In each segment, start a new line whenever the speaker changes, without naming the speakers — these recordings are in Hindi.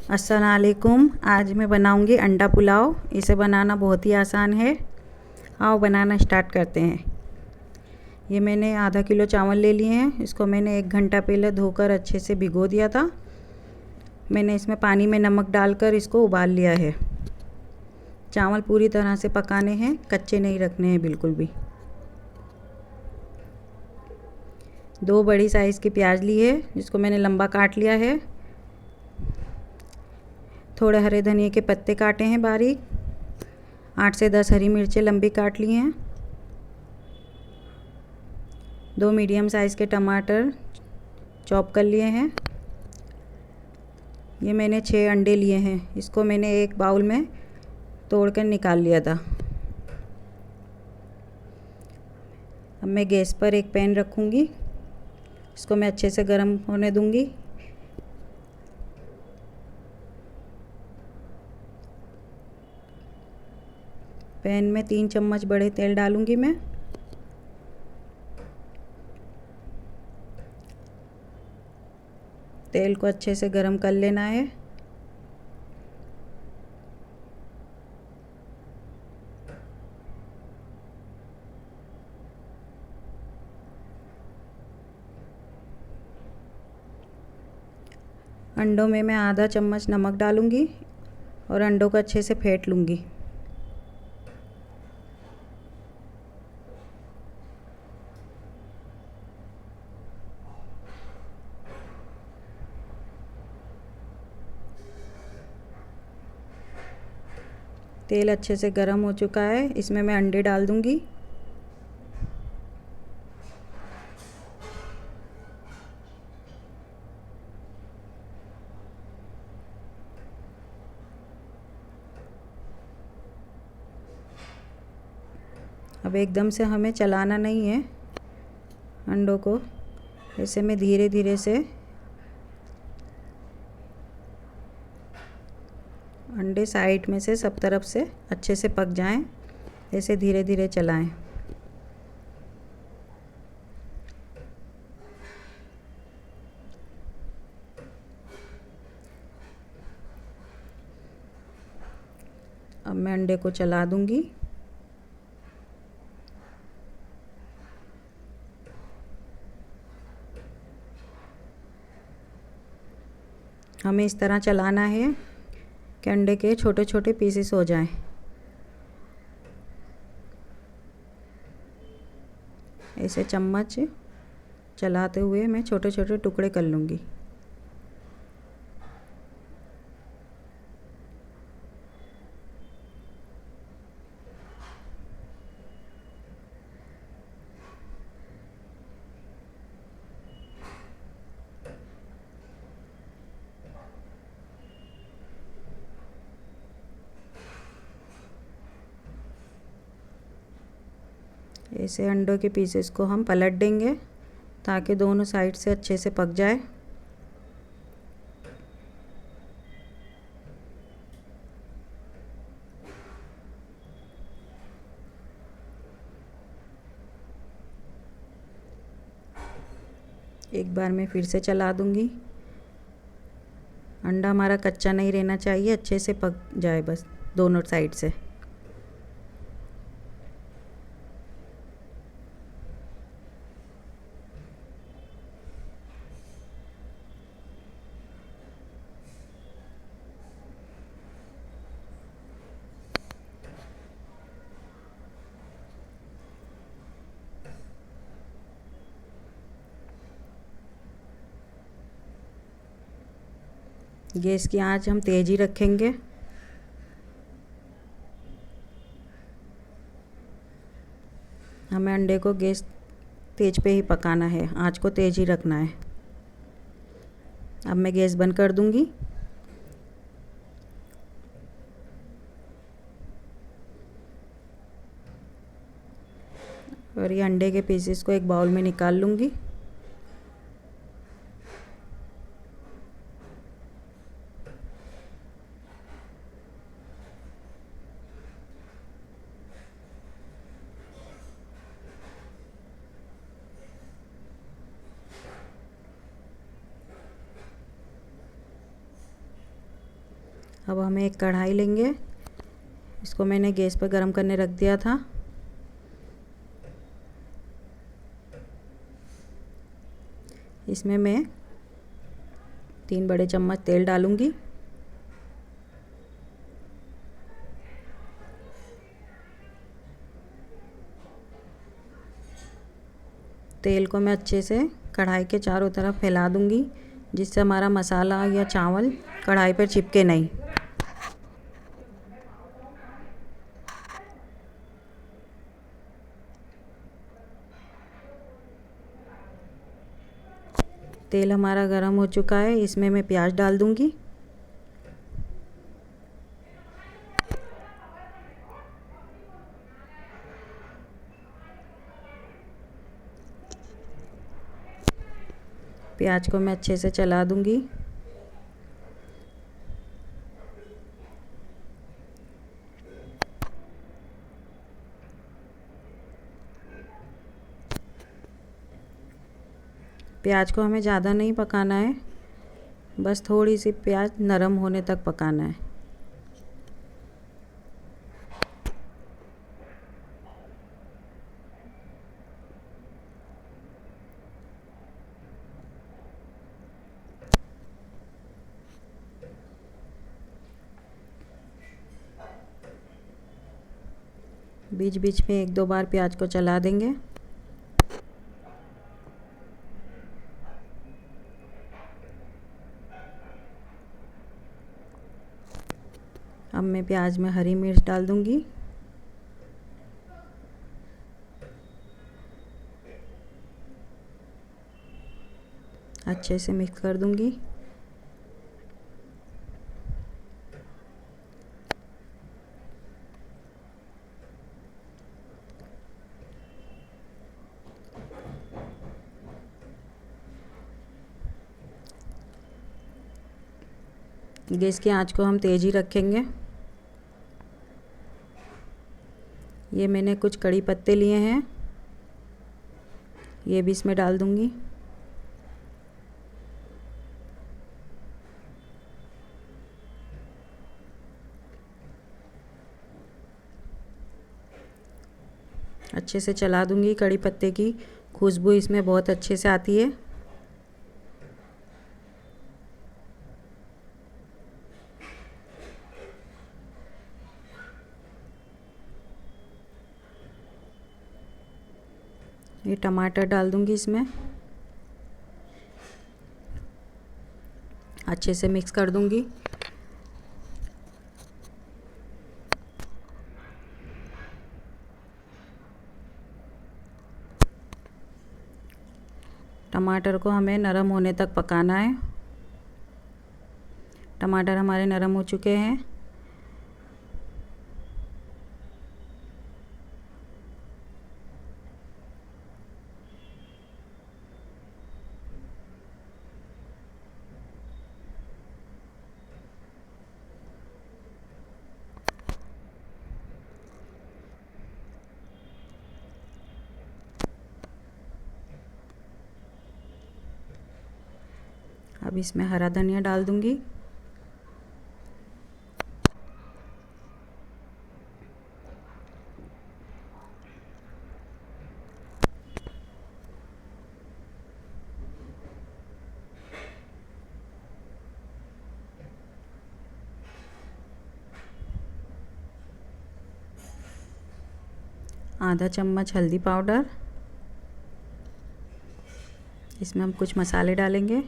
अस्सलामुअलैकुम। आज मैं बनाऊंगी अंडा पुलाव। इसे बनाना बहुत ही आसान है। आओ बनाना स्टार्ट करते हैं। ये मैंने आधा किलो चावल ले लिए हैं। इसको मैंने 1 घंटा पहले धोकर अच्छे से भिगो दिया था। मैंने इसमें पानी में नमक डालकर इसको उबाल लिया है। चावल पूरी तरह से पकाने हैं, कच्चे नहीं रखने हैं बिल्कुल भी। 2 बड़ी साइज़ की प्याज ली है, जिसको मैंने लंबा काट लिया है। थोड़े हरे धनिए के पत्ते काटे हैं बारीक। 8 से 10 हरी मिर्चें लंबी काट ली हैं। 2 मीडियम साइज़ के टमाटर चॉप कर लिए हैं। ये मैंने 6 अंडे लिए हैं। इसको मैंने एक बाउल में तोड़कर निकाल लिया था। अब मैं गैस पर एक पैन रखूँगी। इसको मैं अच्छे से गर्म होने दूँगी। पैन में 3 चम्मच बड़े तेल डालूँगी मैं। तेल को अच्छे से गर्म कर लेना है। अंडों में मैं आधा चम्मच नमक डालूँगी और अंडों को अच्छे से फेंट लूँगी। तेल अच्छे से गर्म हो चुका है। इसमें मैं अंडे डाल दूँगी। अब एकदम से हमें चलाना नहीं है अंडों को। ऐसे में धीरे धीरे से अंडे साइड में से सब तरफ से अच्छे से पक जाएं। ऐसे धीरे धीरे चलाएं। अब मैं अंडे को चला दूंगी। हमें इस तरह चलाना है कि अंडे के छोटे छोटे पीसेस हो जाएं। ऐसे चम्मच चलाते हुए मैं छोटे छोटे टुकड़े कर लूँगी। ऐसे अंडों के पीसेस को हम पलट देंगे ताकि दोनों साइड से अच्छे से पक जाए। एक बार मैं फिर से चला दूंगी। अंडा हमारा कच्चा नहीं रहना चाहिए, अच्छे से पक जाए बस दोनों साइड से। गैस की आंच हम तेज़ ही रखेंगे। हमें अंडे को गैस तेज पे ही पकाना है, आंच को तेज़ ही रखना है। अब मैं गैस बंद कर दूंगी। और ये अंडे के पीसेस को एक बाउल में निकाल लूँगी। अब हमें एक कढ़ाई लेंगे, इसको मैंने गैस पर गरम करने रख दिया था। इसमें मैं 3 बड़े चम्मच तेल डालूंगी। तेल को मैं अच्छे से कढ़ाई के चारों तरफ फैला दूंगी, जिससे हमारा मसाला या चावल कढ़ाई पर चिपके नहीं। तेल हमारा गरम हो चुका है, इसमें मैं प्याज डाल दूंगी। प्याज को मैं अच्छे से चला दूंगी। प्याज को हमें ज़्यादा नहीं पकाना है, बस थोड़ी सी प्याज नरम होने तक पकाना है। बीच बीच में 1-2 बार प्याज को चला देंगे। अब मैं प्याज में हरी मिर्च डाल दूंगी। अच्छे से मिक्स कर दूंगी। गैस की आंच को हम तेज़ ही रखेंगे। ये मैंने कुछ कड़ी पत्ते लिए हैं, ये भी इसमें डाल दूंगी। अच्छे से चला दूंगी। कड़ी पत्ते की खुशबू इसमें बहुत अच्छे से आती है। ये टमाटर डाल दूंगी इसमें, अच्छे से मिक्स कर दूंगी। टमाटर को हमें नरम होने तक पकाना है। टमाटर हमारे नरम हो चुके हैं। अब इसमें हरा धनिया डाल दूंगी। आधा चम्मच हल्दी पाउडर। इसमें हम कुछ मसाले डालेंगे।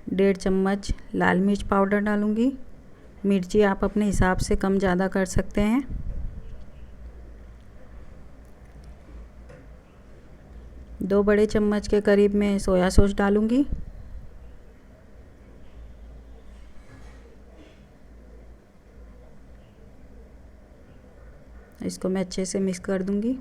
डेढ़ चम्मच लाल मिर्च पाउडर डालूंगी। मिर्ची आप अपने हिसाब से कम ज़्यादा कर सकते हैं। दो बड़े चम्मच के करीब मैं सोया सॉस डालूंगी। इसको मैं अच्छे से मिक्स कर दूंगी।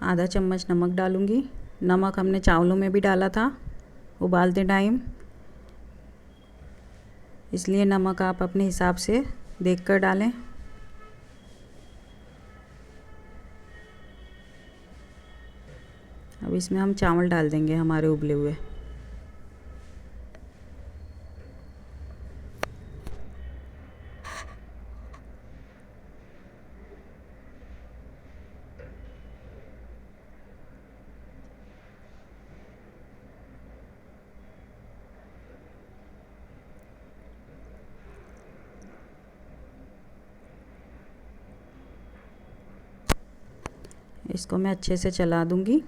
आधा चम्मच नमक डालूंगी। नमक हमने चावलों में भी डाला था उबालते टाइम, इसलिए नमक आप अपने हिसाब से देखकर डालें। अब इसमें हम चावल डाल देंगे हमारे उबले हुए। इसको मैं अच्छे से चला दूंगी,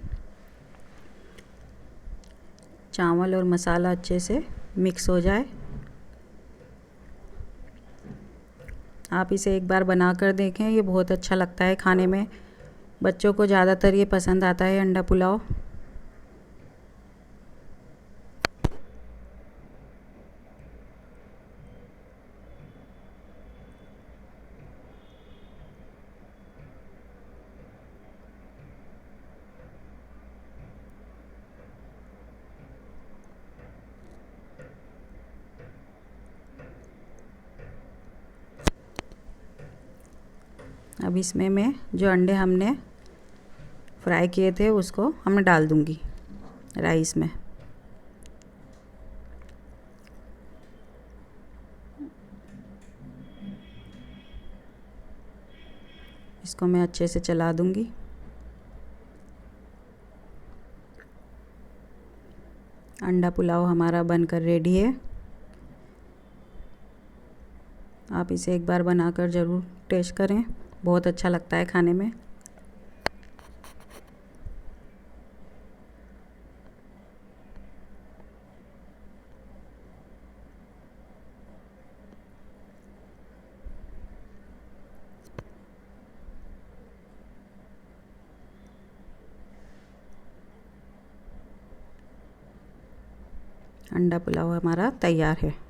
चावल और मसाला अच्छे से मिक्स हो जाए। आप इसे एक बार बना कर देखें, ये बहुत अच्छा लगता है खाने में। बच्चों को ज़्यादातर ये पसंद आता है अंडा पुलाव। अब इसमें मैं जो अंडे हमने फ्राई किए थे उसको हम डाल दूंगी राइस में। इसको मैं अच्छे से चला दूंगी। अंडा पुलाव हमारा बनकर रेडी है। आप इसे एक बार बनाकर ज़रूर टेस्ट करें, बहुत अच्छा लगता है खाने में। अंडा पुलाव हमारा तैयार है।